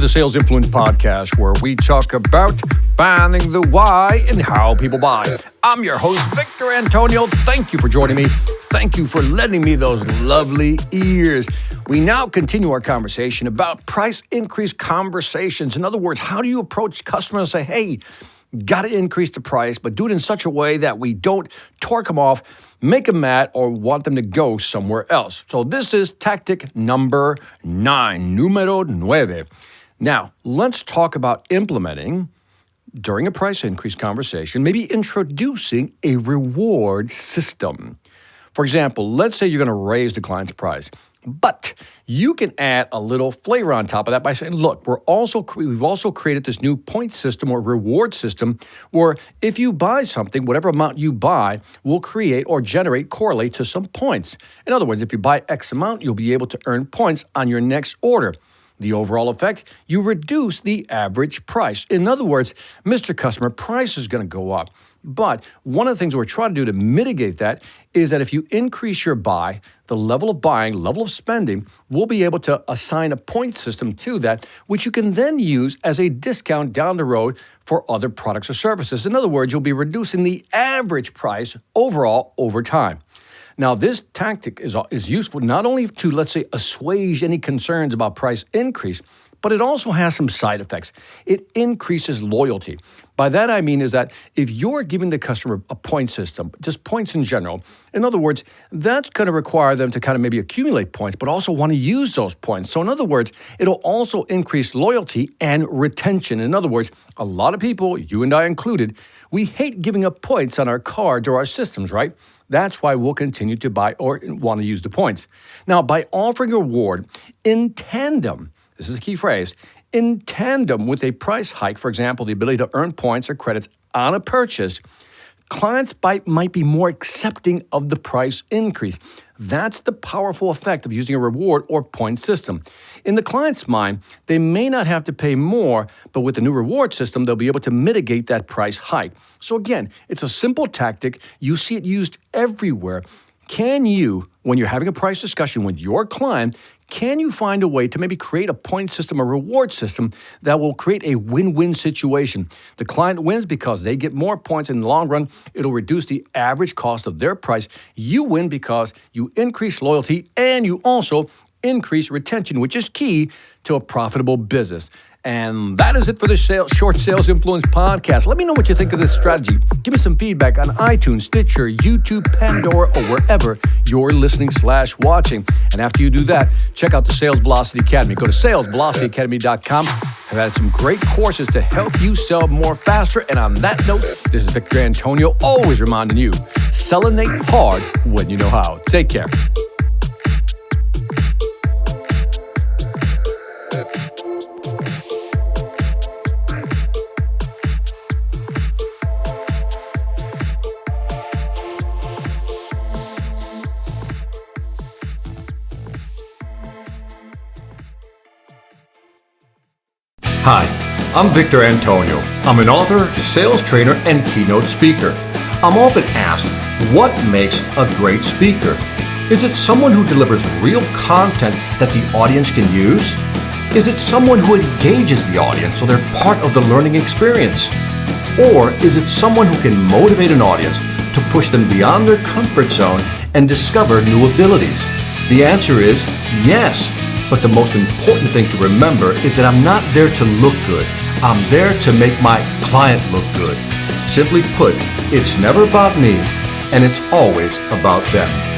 the Sales Influence Podcast, where we talk about finding the why and how people buy. I'm your host, Victor Antonio. Thank you for joining me. Thank you for lending me those lovely ears. We now continue our conversation about price increase conversations. In other words, how do you approach customers and say, hey, got to increase the price, but do it in such a way that we don't torque them off, make them mad, or want them to go somewhere else. So this is tactic number 9, numero 9. Now, let's talk about implementing, during a price increase conversation, maybe introducing a reward system. For example, let's say you're going to raise the client's price, but you can add a little flavor on top of that by saying, look, we've also created this new point system or reward system where if you buy something, whatever amount you buy will create or correlate to some points. In other words, if you buy X amount, you'll be able to earn points on your next order. The overall effect, you reduce the average price. In other words, Mr. Customer, price is going to go up. But one of the things we're trying to do to mitigate that is that if you increase your buy, the level of buying, level of spending, we'll be able to assign a point system to that, which you can then use as a discount down the road for other products or services. In other words, you'll be reducing the average price overall over time. Now, this tactic is useful not only to, let's say, assuage any concerns about price increase, but it also has some side effects. It increases loyalty. By that I mean is that if you're giving the customer a point system, just points in general, in other words, that's going to require them to kind of maybe accumulate points, but also want to use those points. So in other words, it'll also increase loyalty and retention. In other words, a lot of people, you and I included, we hate giving up points on our cards or our systems, right? That's why we'll continue to buy or want to use the points. Now, by offering a reward in tandem, this is a key phrase, in tandem with a price hike, for example, the ability to earn points or credits on a purchase, clients might be more accepting of the price increase. That's the powerful effect of using a reward or point system. In the client's mind, they may not have to pay more, but with the new reward system, they'll be able to mitigate that price hike. So again, it's a simple tactic. You see it used everywhere. Can you, when you're having a price discussion with your client, can you find a way to maybe create a point system, a reward system that will create a win-win situation? The client wins because they get more points in the long run. It'll reduce the average cost of their price. You win because you increase loyalty and you also increase retention, which is key to a profitable business. And that is it for this short Sales Influence Podcast. Let me know what you think of this strategy. Give me some feedback on iTunes, Stitcher, YouTube, Pandora, or wherever you're listening/watching. And after you do that, check out the Sales Velocity Academy. Go to salesvelocityacademy.com. I've had some great courses to help you sell more faster. And on that note, this is Victor Antonio, always reminding you, selenate hard when you know how. Take care. Hi, I'm Victor Antonio. I'm an author, sales trainer, and keynote speaker. I'm often asked, what makes a great speaker? Is it someone who delivers real content that the audience can use? Is it someone who engages the audience so they're part of the learning experience? Or is it someone who can motivate an audience to push them beyond their comfort zone and discover new abilities? The answer is yes. But the most important thing to remember is that I'm not there to look good. I'm there to make my client look good. Simply put, it's never about me, and it's always about them.